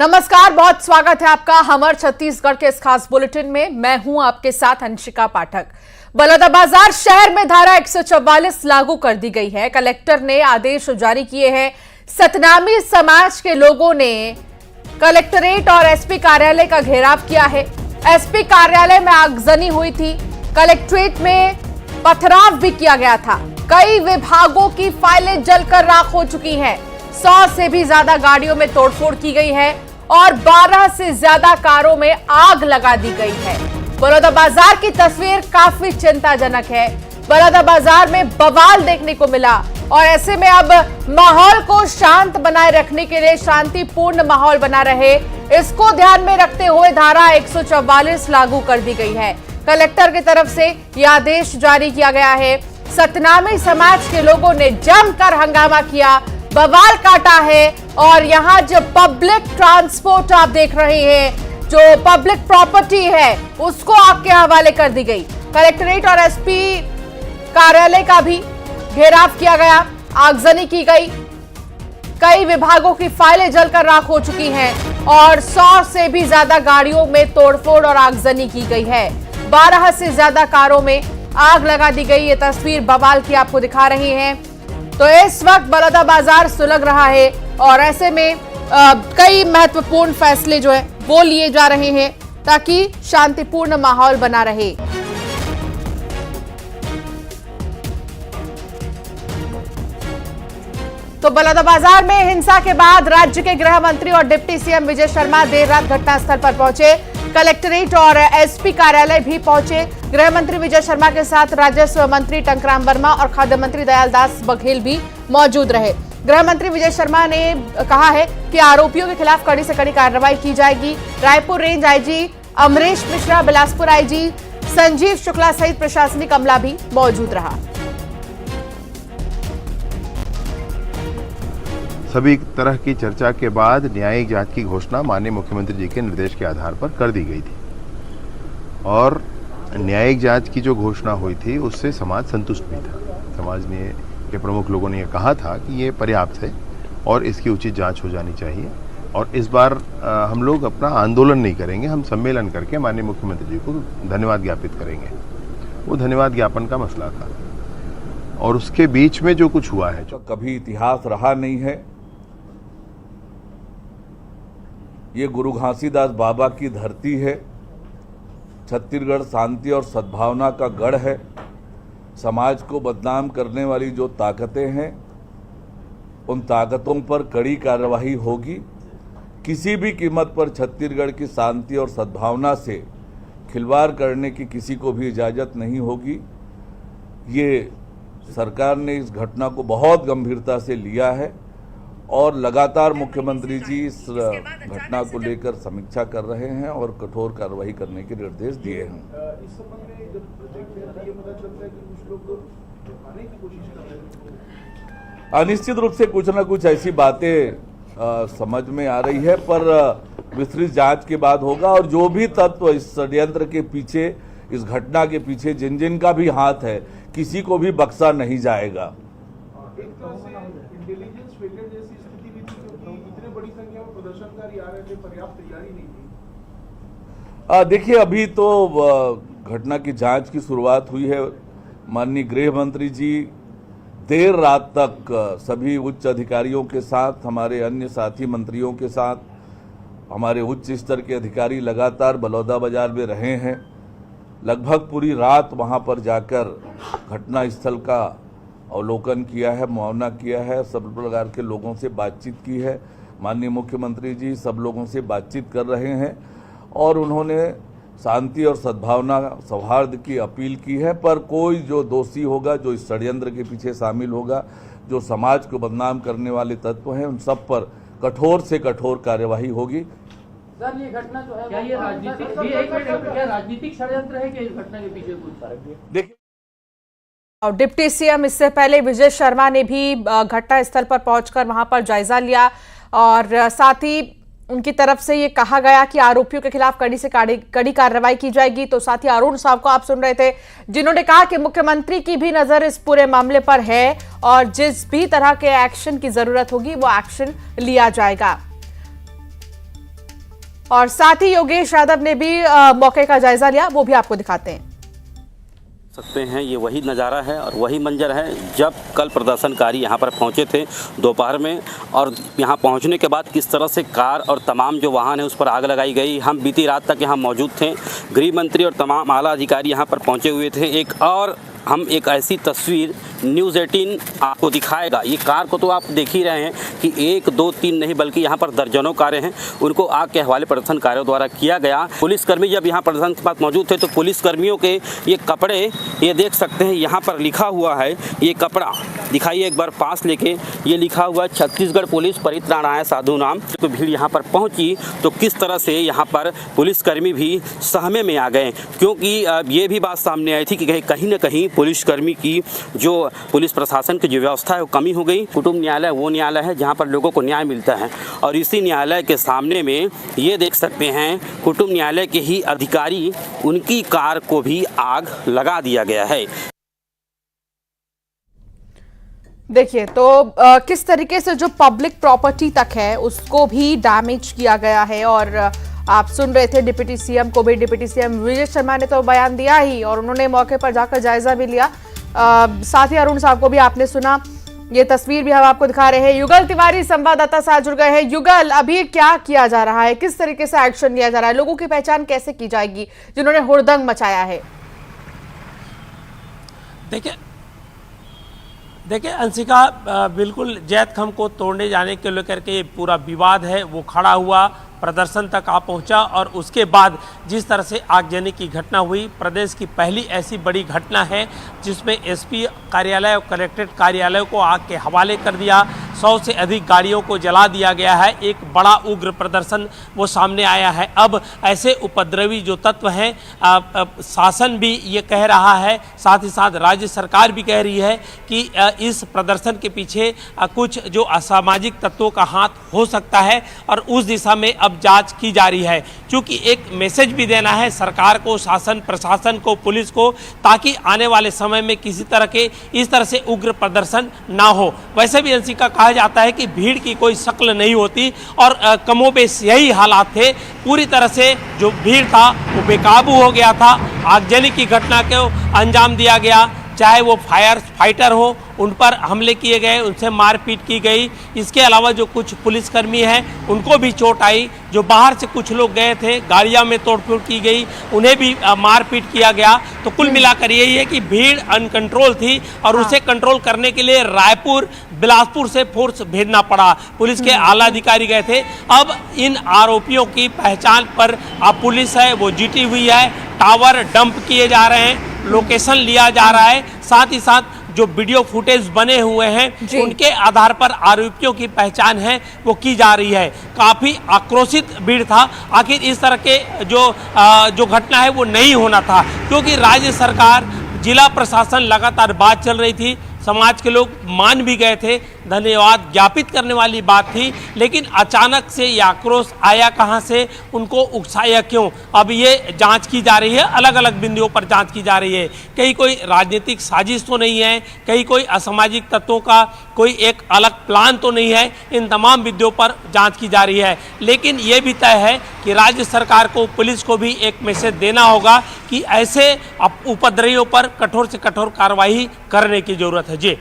नमस्कार, बहुत स्वागत है आपका हमर छत्तीसगढ़ के इस खास बुलेटिन में। मैं हूं आपके साथ अंशिका पाठक। बलौदाबाजार शहर में धारा 144 लागू कर दी गई है। कलेक्टर ने आदेश जारी किए हैं। सतनामी समाज के लोगों ने कलेक्टरेट और एसपी कार्यालय का घेराव किया है। एसपी कार्यालय में आगजनी हुई थी। कलेक्ट्रेट में पथराव भी किया गया था। कई विभागों की फाइलें जलकर राख हो चुकी हैं। 100 से भी ज्यादा गाड़ियों में तोड़फोड़ की गई है और 12 से ज्यादा कारों में आग लगा दी गई है। बलौदाबाजार की तस्वीर काफी चिंताजनक है। बलौदाबाजार में बवाल देखने को मिला और ऐसे में अब माहौल को शांत बनाए रखने के लिए शांतिपूर्ण माहौल बना रहे, इसको ध्यान में रखते हुए धारा 144 लागू कर दी गई है। कलेक्टर की तरफ से यह आदेश जारी किया गया है। सतनामी समाज के लोगों ने जमकर हंगामा किया, बवाल काटा है और यहां जो पब्लिक ट्रांसपोर्ट आप देख रहे हैं, जो पब्लिक प्रॉपर्टी है, उसको आग के हवाले कर दी गई। कलेक्टरेट और एसपी कार्यालय का भी घेराव किया गया, आगजनी की गई। कई विभागों की फाइलें जलकर राख हो चुकी हैं और 100 से भी ज्यादा गाड़ियों में तोड़फोड़ और आगजनी की गई है। 12 से ज्यादा कारों में आग लगा दी गई। ये तस्वीर बवाल की आपको दिखा रही है। तो इस वक्त बलौदाबाजार सुलग रहा है और ऐसे में कई महत्वपूर्ण फैसले जो है वो लिए जा रहे हैं ताकि शांतिपूर्ण माहौल बना रहे। तो बलौदाबाजार में हिंसा के बाद राज्य के गृह मंत्री और डिप्टी सीएम विजय शर्मा देर रात घटनास्थल पर पहुंचे। कलेक्टरेट और एसपी कार्यालय भी पहुंचे। गृह मंत्री विजय शर्मा के साथ राजस्व मंत्री टंकराम वर्मा और खाद्य मंत्री दयालदास बघेल भी मौजूद रहे। गृह मंत्री विजय शर्मा ने कहा है कि आरोपियों के खिलाफ कड़ी से कड़ी कार्रवाई की जाएगी। Raipur range IG Amresh Mishra, Bilaspur IG Sanjeev Shukla सहित प्रशासनिक अमला भी मौजूद रहा। सभी तरह की चर्चा के बाद न्यायिक जांच की घोषणा माननीय मुख्यमंत्री जी के निर्देश के आधार पर कर दी गई थी और न्यायिक जांच की जो घोषणा हुई थी उससे समाज संतुष्ट भी था। समाज ने के प्रमुख लोगों ने यह कहा था कि ये पर्याप्त है और इसकी उचित जांच हो जानी चाहिए और इस बार हम लोग अपना आंदोलन नहीं करेंगे, हम सम्मेलन करके माननीय मुख्यमंत्री जी को धन्यवाद ज्ञापित करेंगे। वो धन्यवाद ज्ञापन का मसला था और उसके बीच में जो कुछ हुआ है, तो कभी इतिहास रहा नहीं है। ये गुरु घासीदास बाबा की धरती है। छत्तीसगढ़ शांति और सद्भावना का गढ़ है। समाज को बदनाम करने वाली जो ताकतें हैं, उन ताकतों पर कड़ी कार्रवाई होगी। किसी भी कीमत पर छत्तीसगढ़ की शांति और सद्भावना से खिलवाड़ करने की किसी को भी इजाज़त नहीं होगी। ये सरकार ने इस घटना को बहुत गंभीरता से लिया है और लगातार मुख्यमंत्री जी इस घटना को लेकर समीक्षा कर रहे हैं और कठोर कार्रवाई करने के निर्देश दिए हैं। इस संबंध में जब देखते हैं तो ये पता चलता है कि कुछ लोग छुपाने की कोशिश कर रहे हैं। निश्चित रूप से कुछ ना कुछ ऐसी बातें समझ में आ रही है, पर विस्तृत जांच के बाद होगा और जो भी तत्व इस षड्यंत्र के पीछे, इस घटना के पीछे जिन जिन का भी हाथ है, किसी को भी बख्शा नहीं जाएगा। एक तरह से इंटेलिजेंस फेलियर जैसी स्थिति भी थी क्योंकि इतने बड़ी संख्या में प्रदर्शनकारी आ रहे थे, पर्याप्त तैयारी नहीं थी। देखिए, अभी तो घटना की जांच की शुरुआत हुई है। माननीय गृह मंत्री जी देर रात तक सभी उच्च अधिकारियों के साथ, हमारे अन्य साथी मंत्रियों के साथ, हमारे उच्च स्तर के अधिकारी लगातार बलौदाबाजार में रहे हैं। लगभग पूरी रात वहां पर जाकर घटना स्थल का अवलोकन किया है, मुआयना किया है, सब प्रकार के लोगों से बातचीत की है। माननीय मुख्यमंत्री जी सब लोगों से बातचीत कर रहे हैं और उन्होंने शांति और सद्भावना, सौहार्द की अपील की है। पर कोई जो दोषी होगा, जो इस षड्यंत्र के पीछे शामिल होगा, जो समाज को बदनाम करने वाले तत्व हैं, उन सब पर कठोर से कठोर कार्यवाही होगी। सर, ये घटना जो है क्या ये राजनीतिक षड्यंत्र है कि इस घटना के पीछे कुछ? देखिए, और डिप्टी सीएम इससे पहले विजय शर्मा ने भी घटना स्थल पर पहुंचकर वहां पर जायजा लिया और साथ ही उनकी तरफ से ये कहा गया कि आरोपियों के खिलाफ कड़ी से कड़ी कार्रवाई की जाएगी। तो साथ ही अरुण साहब को आप सुन रहे थे, जिन्होंने कहा कि मुख्यमंत्री की भी नजर इस पूरे मामले पर है और जिस भी तरह के एक्शन की जरूरत होगी वो एक्शन लिया जाएगा। और साथ ही योगेश यादव ने भी मौके का जायजा लिया, वो भी आपको दिखाते हैं। सकते हैं ये वही नज़ारा है और वही मंजर है जब कल प्रदर्शनकारी यहाँ पर पहुँचे थे दोपहर में, और यहाँ पहुँचने के बाद किस तरह से कार और तमाम जो वाहन है उस पर आग लगाई गई। हम बीती रात तक यहाँ मौजूद थे, गृह मंत्री और तमाम आला अधिकारी यहाँ पर पहुँचे हुए थे। हम एक ऐसी तस्वीर न्यूज़ 18 आपको दिखाएगा। ये कार को तो आप देख ही रहे हैं कि 1, 2, 3 नहीं बल्कि यहाँ पर दर्जनों कारें हैं, उनको आग के हवाले प्रदर्शनकारियों द्वारा किया गया। पुलिसकर्मी जब यहाँ प्रदर्शन के पास मौजूद थे तो पुलिसकर्मियों के ये कपड़े, ये देख सकते हैं यहाँ पर लिखा हुआ है, ये कपड़ा दिखाइए एक बार पास लेके, ये लिखा हुआ है छत्तीसगढ़ पुलिस परित्राणाय साधु नाम। तो भीड़ यहाँ पर पहुँची तो किस तरह से यहाँ पर पुलिसकर्मी भी सहमे में आ गए, क्योंकि ये भी बात सामने आई थी कि कहीं न कहीं पुलिसकर्मी की जो पुलिस प्रशासन की जो व्यवस्था है वो कमी हो गई। कुटुंब न्यायालय वो न्यायालय है जहाँ पर लोगों को न्याय मिलता है, और इसी न्यायालय के सामने में ये देख सकते हैं कुटुंब न्यायालय के ही अधिकारी, उनकी कार को भी आग लगा दिया गया है। देखिए तो किस तरीके से जो पब्लिक प्रॉपर्टी तक है उसको भी डैमेज किया गया है। और आप सुन रहे थे डिप्टी सीएम को भी, डिप्टी सीएम विजय शर्मा ने तो बयान दिया ही और उन्होंने मौके पर जाकर जायजा भी लिया। साथ ही अरुण साहब को भी आपने सुना। ये तस्वीर भी हम आपको दिखा रहे हैं। युगल तिवारी संवाददाता साथ जुड़ गए हैं। युगल, अभी क्या किया जा रहा है, किस तरीके से एक्शन लिया जा रहा है, लोगों की पहचान कैसे की जाएगी जिन्होंने हुड़दंग मचाया है? देखिए अंशिका, बिल्कुल जैत खम को तोड़ने जाने के लेकर के ये पूरा विवाद है वो खड़ा हुआ, प्रदर्शन तक आ पहुंचा, और उसके बाद जिस तरह से आगजनी की घटना हुई, प्रदेश की पहली ऐसी बड़ी घटना है जिसमें एसपी कार्यालय और कलेक्ट्रेट कार्यालय को आग के हवाले कर दिया, 100 से अधिक गाड़ियों को जला दिया गया है। एक बड़ा उग्र प्रदर्शन वो सामने आया है। अब ऐसे उपद्रवी जो तत्व हैं, शासन भी ये कह रहा है, साथ ही साथ राज्य सरकार भी कह रही है कि इस प्रदर्शन के पीछे कुछ जो असामाजिक तत्वों का हाथ हो सकता है, और उस दिशा में अब जांच की जा रही है। क्योंकि एक मैसेज भी देना है सरकार को, शासन प्रशासन को, पुलिस को, ताकि आने वाले समय में किसी तरह के इस तरह से उग्र प्रदर्शन ना हो। वैसे भी अंशिका कहा जाता है कि भीड़ की कोई शक्ल नहीं होती, और कमोबेश यही हालात थे। पूरी तरह से जो भीड़ था वो बेकाबू हो गया था। आगजनी की घटना को अंजाम दिया गया, चाहे वो फाइटर हो, उन पर हमले किए गए, उनसे मारपीट की गई। इसके अलावा जो कुछ पुलिसकर्मी हैं उनको भी चोट आई। जो बाहर से कुछ लोग गए थे, गाड़ियां में तोड़फोड़ की गई, उन्हें भी मारपीट किया गया। तो कुल मिलाकर यही है कि भीड़ अनकंट्रोल थी, और उसे कंट्रोल करने के लिए रायपुर, बिलासपुर से फोर्स भेजना पड़ा। पुलिस के आला अधिकारी गए थे। अब इन आरोपियों की पहचान पर अब पुलिस है वो जुटी हुई है। टावर डंप किए जा रहे हैं, लोकेशन लिया जा रहा है, साथ ही साथ जो वीडियो फुटेज बने हुए हैं उनके आधार पर आरोपियों की पहचान है वो की जा रही है। काफ़ी आक्रोशित भीड़ था। आखिर इस तरह के जो घटना है वो नहीं होना था, क्योंकि राज्य सरकार, जिला प्रशासन लगातार बात चल रही थी, समाज के लोग मान भी गए थे, धन्यवाद ज्ञापित करने वाली बात थी। लेकिन अचानक से ये आक्रोश आया कहाँ से, उनको उकसाया क्यों, अब ये जांच की जा रही है। अलग अलग बिंदुओं पर जांच की जा रही है। कहीं कोई राजनीतिक साजिश तो नहीं है, कहीं कोई असामाजिक तत्वों का कोई एक अलग प्लान तो नहीं है। इन तमाम बिंदुओं पर जांच की जा रही है। लेकिन ये भी तय है कि राज्य सरकार को, पुलिस को भी एक मैसेज देना होगा कि ऐसे उपद्रवियों पर कठोर से कठोर कार्रवाई करने की जरूरत है। जी,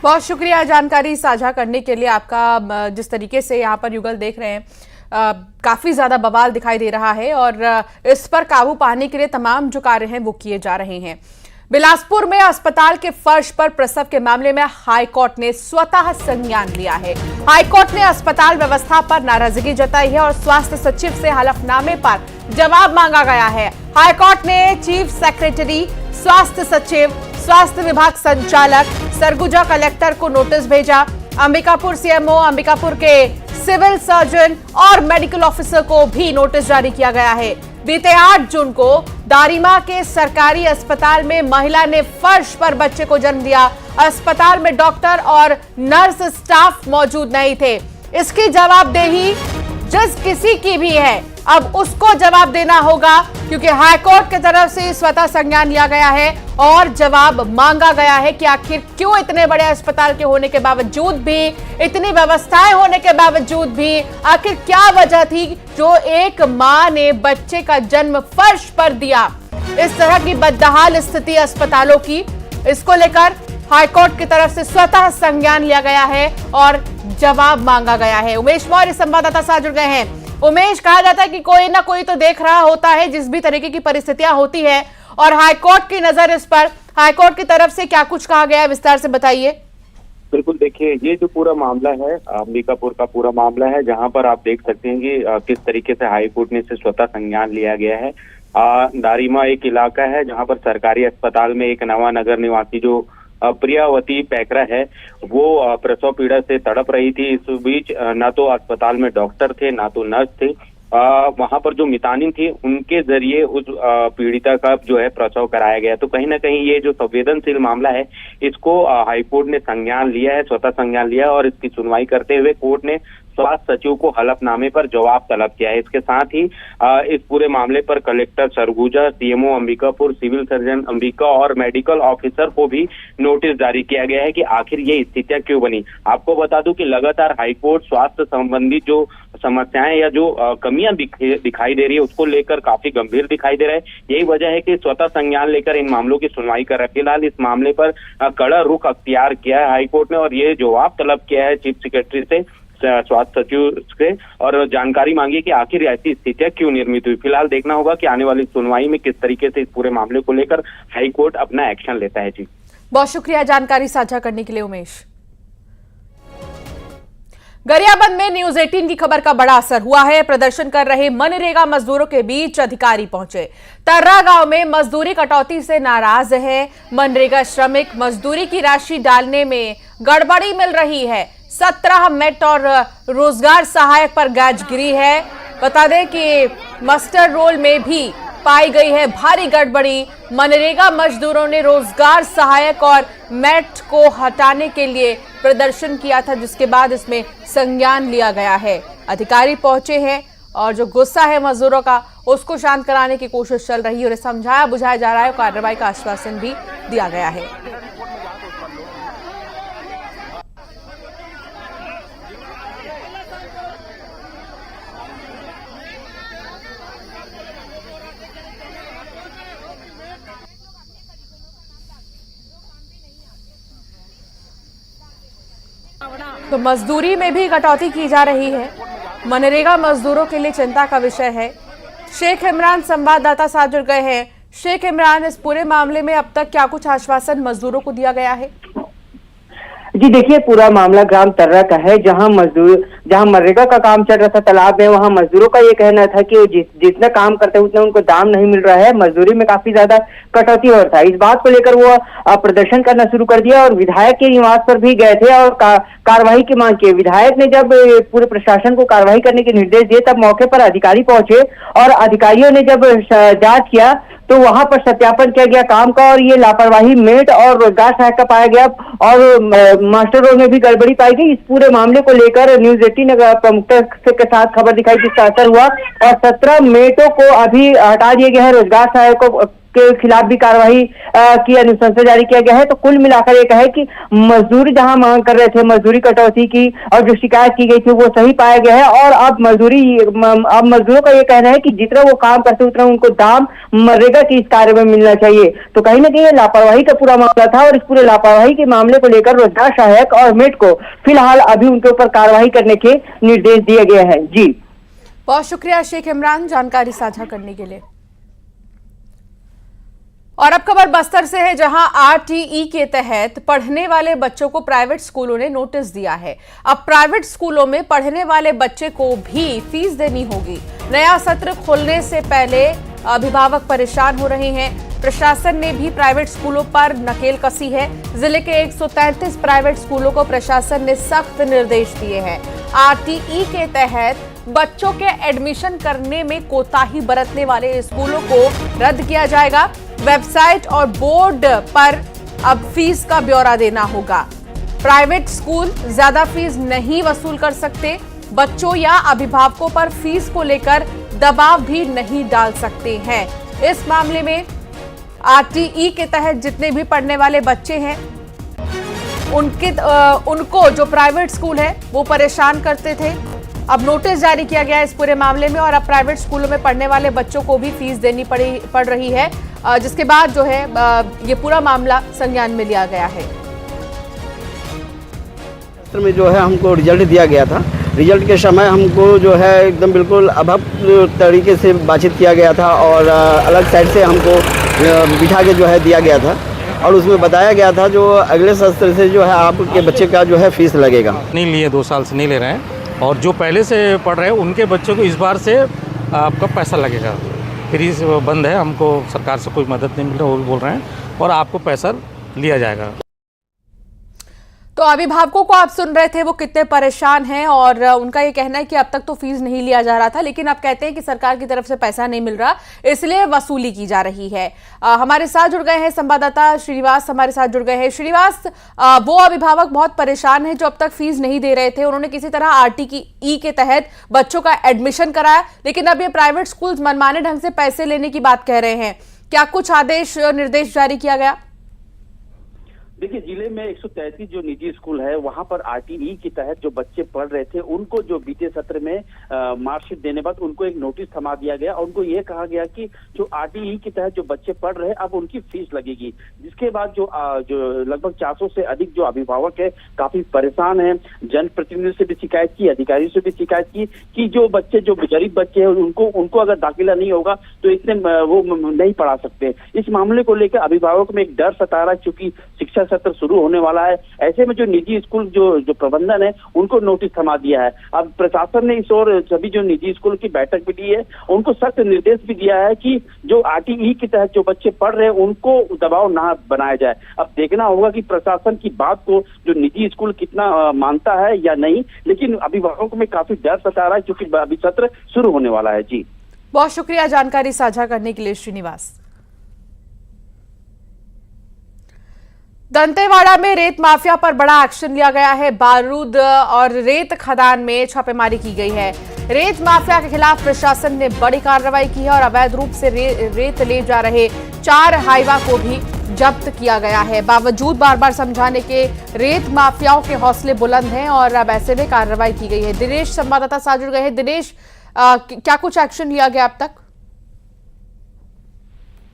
बहुत शुक्रिया जानकारी साझा करने के लिए आपका। जिस तरीके से यहाँ पर युगल देख रहे हैं, काफी ज्यादा बवाल दिखाई दे रहा है, और इस पर काबू पाने के लिए तमाम जो कार्य हैं वो किए जा रहे हैं। बिलासपुर में अस्पताल के फर्श पर प्रसव के मामले में हाईकोर्ट ने स्वतः संज्ञान लिया है। हाईकोर्ट ने अस्पताल व्यवस्था पर नाराजगी जताई है और स्वास्थ्य सचिव से हलफनामे पर जवाब मांगा गया है। हाईकोर्ट ने चीफ सेक्रेटरी, स्वास्थ्य सचिव, स्वास्थ्य विभाग संचालक, सरगुजा कलेक्टर को नोटिस भेजा। अंबिकापुर सीएमओ, अंबिकापुर के सिविल सर्जन और मेडिकल ऑफिसर को भी नोटिस जारी किया गया है। बीते 8 जून को दारिमा के सरकारी अस्पताल में महिला ने फर्श पर बच्चे को जन्म दिया। अस्पताल में डॉक्टर और नर्स स्टाफ मौजूद नहीं थे। इसकी जवाबदेही जिस किसी की भी है, अब उसको जवाब देना होगा, क्योंकि हाईकोर्ट की तरफ से स्वतः संज्ञान लिया गया है और जवाब मांगा गया है कि आखिर क्यों इतने बड़े अस्पताल के होने के बावजूद भी, इतनी व्यवस्थाएं होने के बावजूद भी आखिर क्या वजह थी जो एक मां ने बच्चे का जन्म फर्श पर दिया। इस तरह की बदहाल स्थिति अस्पतालों की, इसको लेकर हाईकोर्ट की तरफ से स्वतः संज्ञान लिया गया है और जवाब मांगा गया है। उमेश मौर्य संवाददाता साथ जुड़ गए हैं। उमेश, कहा जाता है कि कोई ना कोई तो देख रहा होता है जिस भी तरीके की परिस्थितियां होती है, और हाईकोर्ट की नजर इस पर, हाईकोर्ट की तरफ से क्या कुछ कहा गया है, विस्तार से बताइए। बिल्कुल, देखिए ये जो पूरा मामला है अंबिकापुर का पूरा मामला है, जहां पर आप देख सकते हैं कि किस तरीके से हाईकोर्ट ने इसे स्वतः संज्ञान लिया गया है। दारिमा एक इलाका है जहां पर सरकारी अस्पताल में एक नवानगर निवासी जो प्रियावती पैकरा है वो प्रसव पीड़ा से तड़प रही थी। इस बीच ना तो अस्पताल में डॉक्टर थे ना तो नर्स थे। वहां पर जो मितानिन थी उनके जरिए उस पीड़िता का जो है प्रसव कराया गया। तो कहीं ना कहीं ये जो संवेदनशील मामला है इसको हाईकोर्ट ने संज्ञान लिया है, स्वतः संज्ञान लिया है और इसकी सुनवाई करते हुए कोर्ट ने स्वास्थ्य सचिव को हलफनामे पर जवाब तलब किया है। इसके साथ ही इस पूरे मामले पर collector Surguja, CMO Ambikapur, civil surgeon Ambika और मेडिकल ऑफिसर को भी नोटिस जारी किया गया है कि आखिर ये स्थितियां क्यों बनी। आपको बता दूं कि लगातार हाईकोर्ट स्वास्थ्य संबंधी जो समस्याएं या जो कमियां दिखाई दे रही है उसको लेकर काफी गंभीर दिखाई दे रहा है। यही वजह है कि स्वतः संज्ञान लेकर इन मामलों की सुनवाई कर रहा है। फिलहाल इस मामले पर कड़ा रुख अख्तियार किया है हाईकोर्ट ने और ये जवाब तलब किया है चीफ सेक्रेटरी से, स्वास्थ्य सचिव से, और जानकारी मांगी कि आखिर ऐसी स्थितियां क्यों निर्मित हुई। फिलहाल देखना होगा कि आने वाली सुनवाई में किस तरीके से इस पूरे मामले को लेकर हाईकोर्ट अपना एक्शन लेता है। जी, बहुत शुक्रिया जानकारी साझा करने के लिए उमेश। गरियाबंद में न्यूज 18 की खबर का बड़ा असर हुआ है। प्रदर्शन कर रहे मनरेगा मजदूरों के बीच अधिकारी पहुंचे। तर्रा गांव में मजदूरी कटौती से नाराज है मनरेगा श्रमिक। मजदूरी की राशि डालने में गड़बड़ी मिल रही है। 17 मेट और रोजगार सहायक पर गाज गिरी है। बता दें कि मस्टर रोल में भी पाई गई है भारी गड़बड़ी। मनरेगा मजदूरों ने रोजगार सहायक और मेट को हटाने के लिए प्रदर्शन किया था, जिसके बाद इसमें संज्ञान लिया गया है। अधिकारी पहुंचे हैं और जो गुस्सा है मजदूरों का उसको शांत कराने की कोशिश चल रही है और समझाया बुझाया जा रहा है और कार्रवाई का आश्वासन भी दिया गया है। तो मजदूरी में भी कटौती की जा रही है। मनरेगा मजदूरों के लिए चिंता का विषय है। शेख इमरान संवाददाता साथ जुड़ गए हैं। शेख इमरान, इस पूरे मामले में अब तक क्या कुछ आश्वासन मजदूरों को दिया गया है? जी देखिए, पूरा मामला ग्राम तर्रा का है, जहां मनरेगा का काम चल रहा था तालाब में। वहां मजदूरों का ये कहना था कि जितना काम करते हैं उतना उनको दाम नहीं मिल रहा है, मजदूरी में काफी ज्यादा कटौती हो रहा था। इस बात को लेकर वो प्रदर्शन करना शुरू कर दिया और विधायक के निवास पर भी गए थे और कार्रवाई की मांग की। विधायक ने जब पूरे प्रशासन को कार्रवाई करने के निर्देश दिए तब मौके पर अधिकारी पहुंचे और अधिकारियों ने जब जांच किया तो वहां पर सत्यापन किया गया काम का और ये लापरवाही मेट और रोजगार सहायक का पाया गया और मास्टर रोल में भी गड़बड़ी पाई गई। इस पूरे मामले को लेकर न्यूज 18 प्रमुखता के साथ खबर दिखाई जिसका असर हुआ और 17 मेटों को अभी हटा दिया गया है। रोजगार सहायकों के खिलाफ भी कार्रवाई की अनुशंसा जारी किया गया है। तो कुल मिलाकर एक है कि मजदूर जहां मांग कर रहे थे मजदूरी कटौती की और जो शिकायत की गई थी वो सही पाया गया है और अब मजदूरों का ये कहना है कि जितना वो काम करते उतना उनको दाम मनरेगा की इस कार्य में मिलना चाहिए। तो कहीं ना कहीं ये लापरवाही का पूरा मामला था और इस पूरे लापरवाही के मामले को लेकर रोजगार सहायक और मेट को फिलहाल अभी उनके ऊपर कार्रवाई करने के निर्देश दिए गए हैं। जी, बहुत शुक्रिया शेख इमरान जानकारी साझा करने के लिए। और अब खबर बस्तर से है, जहां आरटीई के तहत पढ़ने वाले बच्चों को प्राइवेट स्कूलों ने नोटिस दिया है। अब प्राइवेट स्कूलों में पढ़ने वाले बच्चे को भी फीस देनी होगी। नया सत्र खोलने से पहले अभिभावक परेशान हो रहे हैं। प्रशासन ने भी प्राइवेट स्कूलों पर नकेल कसी है। जिले के 133 प्राइवेट स्कूलों को प्रशासन ने सख्त निर्देश दिए हैं। आरटीई के तहत बच्चों के एडमिशन करने में कोताही बरतने वाले स्कूलों को रद्द किया जाएगा। वेबसाइट और बोर्ड पर अब फीस का ब्यौरा देना होगा। प्राइवेट स्कूल ज्यादा फीस नहीं वसूल कर सकते। बच्चों या अभिभावकों पर फीस को लेकर दबाव भी नहीं डाल सकते हैं। इस मामले में आरटीई के तहत जितने भी पढ़ने वाले बच्चे हैं उनको जो प्राइवेट स्कूल है वो परेशान करते थे। अब नोटिस जारी किया गया है इस पूरे मामले में और अब प्राइवेट स्कूलों में पढ़ने वाले बच्चों को भी फीस देनी पड़ रही है, जिसके बाद जो है ये पूरा मामला संज्ञान में लिया गया है। में जो है हमको रिजल्ट दिया गया था। रिजल्ट के समय हमको जो है एकदम बिल्कुल अभद्र तरीके से बातचीत किया गया था और अलग साइड से हमको बिठा के जो है दिया गया था और उसमें बताया गया था जो अगले सत्र से जो है आपके बच्चे का जो है फीस लगेगा। नहीं लिए, 2 साल से नहीं ले रहे हैं और जो पहले से पढ़ रहे हैं उनके बच्चों को इस बार से आपका पैसा लगेगा। फीस बंद है, हमको सरकार से कोई मदद नहीं मिल रहा, वो भी बोल रहे हैं और आपको पैसा लिया जाएगा। तो अभिभावकों को आप सुन रहे थे वो कितने परेशान हैं और उनका ये कहना है कि अब तक तो फीस नहीं लिया जा रहा था, लेकिन अब कहते हैं कि सरकार की तरफ से पैसा नहीं मिल रहा, इसलिए वसूली की जा रही है। हमारे साथ जुड़ गए हैं संवाददाता श्रीनिवास, हमारे साथ जुड़ गए हैं। श्रीनिवास, वो अभिभावक बहुत परेशान है जो अब तक फीस नहीं दे रहे थे, उन्होंने किसी तरह आरटीई के तहत बच्चों का एडमिशन कराया, लेकिन अब ये प्राइवेट स्कूल मनमाने ढंग से पैसे लेने की बात कह रहे हैं। क्या कुछ आदेश निर्देश जारी किया गया? देखिए, जिले में 133 जो निजी स्कूल है वहां पर आरटीई के तहत जो बच्चे पढ़ रहे थे उनको जो बीते सत्र में मार्कशीट देने बाद उनको एक नोटिस थमा दिया गया और उनको ये कहा गया कि जो आरटीई के तहत जो बच्चे पढ़ रहे हैं अब उनकी फीस लगेगी। जिसके बाद जो लगभग 400 से अधिक जो अभिभावक है काफी परेशान है, जनप्रतिनिधियों से भी शिकायत की, अधिकारियों से भी शिकायत की कि जो बच्चे जो गरीब बच्चे हैं उनको अगर दाखिला नहीं होगा तो इतने वो नहीं पढ़ा सकते। इस मामले को लेकर अभिभावक में एक डर सता रहा है, क्योंकि शिक्षा सत्र शुरू होने वाला है। ऐसे में जो निजी स्कूल जो प्रबंधन है उनको नोटिस थमा दिया है। अब प्रशासन ने इस और सभी जो निजी स्कूल की बैठक भी ली है, उनको सख्त निर्देश भी दिया है कि जो आरटीई के तहत जो बच्चे पढ़ रहे हैं उनको दबाव ना बनाया जाए। अब देखना होगा कि प्रशासन की बात को जो निजी स्कूल कितना मानता है या नहीं, लेकिन अभिभावकों में काफी डर सता रहा है क्योंकि अभी सत्र शुरू होने वाला है। जी, बहुत शुक्रिया जानकारी साझा करने के लिए श्रीनिवास। दंतेवाड़ा में रेत माफिया पर बड़ा एक्शन लिया गया है। बारूद और रेत खदान में छापेमारी की गई है। रेत माफिया के खिलाफ प्रशासन ने बड़ी कार्रवाई की है और अवैध रूप से रेत ले जा रहे 4 हाईवा को भी जब्त किया गया है। बावजूद बार बार समझाने के रेत माफियाओं के हौसले बुलंद हैं और अब ऐसे में कार्रवाई की गई है। दिनेश संवाददाता साथ जुड़ गए हैं। दिनेश, क्या कुछ एक्शन लिया गया अब तक?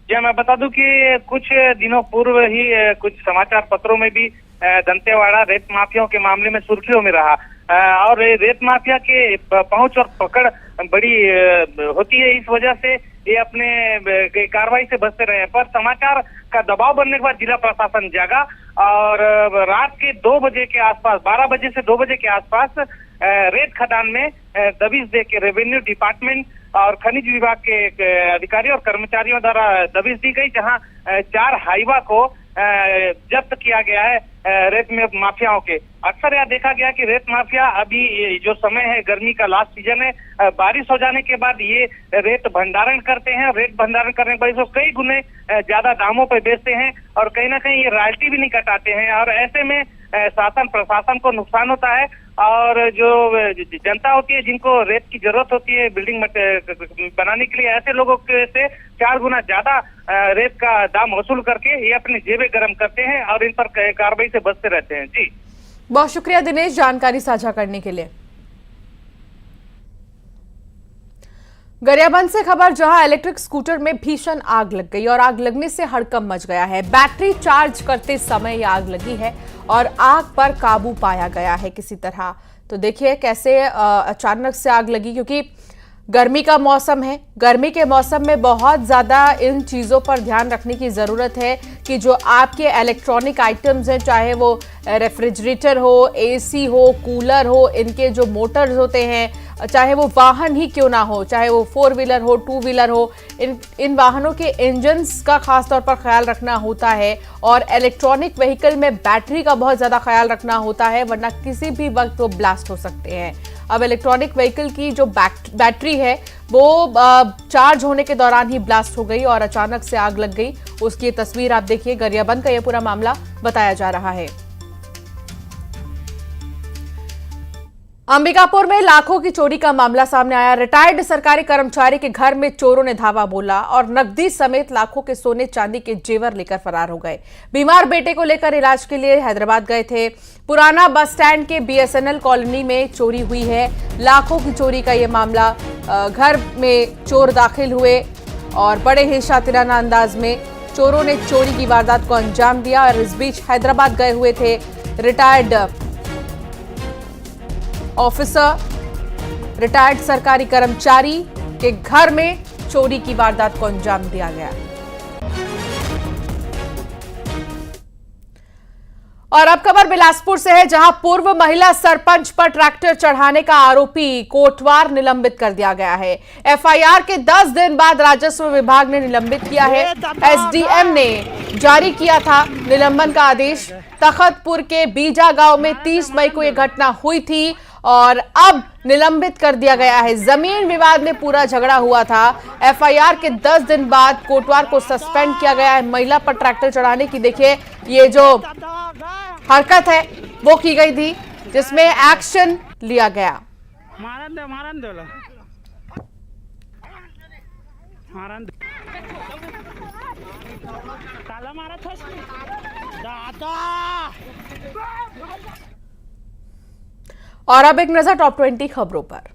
जी, मैं बता दूं कि कुछ दिनों पूर्व ही कुछ समाचार पत्रों में भी दंतेवाड़ा रेत माफियाओं के मामले में सुर्खियों में रहा और रेत माफिया के पहुंच और पकड़ बड़ी होती है। इस वजह से ये अपने कार्रवाई से बचते रहे, पर समाचार का दबाव बनने के बाद जिला प्रशासन जागा और रात के 2 बजे के आसपास, 12 बजे से 2 बजे के आसपास रेत खदान में दबिश दे के रेवेन्यू डिपार्टमेंट और खनिज विभाग के अधिकारी और कर्मचारियों द्वारा दबिश दी गई, जहां 4 हाईवा को जब्त किया गया है रेत में माफियाओं के। अक्सर यह देखा गया कि रेत माफिया अभी जो समय है गर्मी का लास्ट सीजन है, बारिश हो जाने के बाद ये रेत भंडारण करते हैं। रेत भंडारण करने के बाद इसको कई गुने ज्यादा दामों पर बेचते हैं और कहीं ना कहीं ये रॉयल्टी भी नहीं कटाते हैं और ऐसे में शासन प्रशासन को नुकसान होता है और जो जनता होती है जिनको रेत की जरूरत होती है बिल्डिंग बनाने के लिए, ऐसे लोगों के से 4 गुना ज्यादा रेत का दाम वसूल करके ये अपनी जेबें गर्म करते हैं और इन पर कार्रवाई से बचते रहते हैं। जी, बहुत शुक्रिया दिनेश जानकारी साझा करने के लिए। गरियाबंद से खबर, जहां इलेक्ट्रिक स्कूटर में भीषण आग लग गई और आग लगने से हड़कंप मच गया है। बैटरी चार्ज करते समय ये आग लगी है और आग पर काबू पाया गया है किसी तरह। तो देखिए कैसे अचानक से आग लगी, क्योंकि गर्मी का मौसम है। गर्मी के मौसम में बहुत ज़्यादा इन चीज़ों पर ध्यान रखने की ज़रूरत है कि जो आपके इलेक्ट्रॉनिक आइटम्स हैं, चाहे वो रेफ्रिजरेटर हो, एसी हो, कूलर हो, इनके जो मोटर्स होते हैं, चाहे वो वाहन ही क्यों ना हो, चाहे वो 4 व्हीलर हो, 2 व्हीलर हो, इन वाहनों के इंजन्स का खास तौर पर ख्याल रखना होता है और इलेक्ट्रॉनिक व्हीकल में बैटरी का बहुत ज़्यादा ख्याल रखना होता है, वरना किसी भी वक्त वो ब्लास्ट हो सकते हैं। अब इलेक्ट्रॉनिक व्हीकल की जो बैटरी है वो चार्ज होने के दौरान ही ब्लास्ट हो गई और अचानक से आग लग गई। उसकी तस्वीर आप देखिए, गरियाबंद का यह पूरा मामला बताया जा रहा है। अंबिकापुर में लाखों की चोरी का मामला सामने आया। रिटायर्ड सरकारी कर्मचारी के घर में चोरों ने धावा बोला और नकदी समेत लाखों के सोने चांदी के जेवर लेकर फरार हो गए। बीमार बेटे को लेकर इलाज के लिए हैदराबाद गए थे। पुराना बस स्टैंड के BSNL कॉलोनी में चोरी हुई है। लाखों की चोरी का यह मामला, घर में चोर दाखिल हुए और बड़े ही शातिराना अंदाज में चोरों ने चोरी की वारदात को अंजाम दिया। और इस बीच हैदराबाद गए हुए थे रिटायर्ड ऑफिसर, रिटायर्ड सरकारी कर्मचारी के घर में चोरी की वारदात को अंजाम दिया गया। और अब खबर बिलासपुर से है, जहां पूर्व महिला सरपंच पर ट्रैक्टर चढ़ाने का आरोपी कोटवार निलंबित कर दिया गया है। FIR के 10 दिन बाद राजस्व विभाग ने निलंबित किया है। SDM ने जारी किया था निलंबन का आदेश। तखतपुर के बीजा गांव में 30 मई को यह घटना हुई थी और अब निलंबित कर दिया गया है। जमीन विवाद में पूरा झगड़ा हुआ था। FIR के 10 दिन बाद कोटवार को सस्पेंड किया गया है। महिला पर ट्रैक्टर चढ़ाने की देखिए ये जो हरकत है वो की गई थी, जिसमें एक्शन लिया गया। और अब एक नजर टॉप 20 खबरों पर।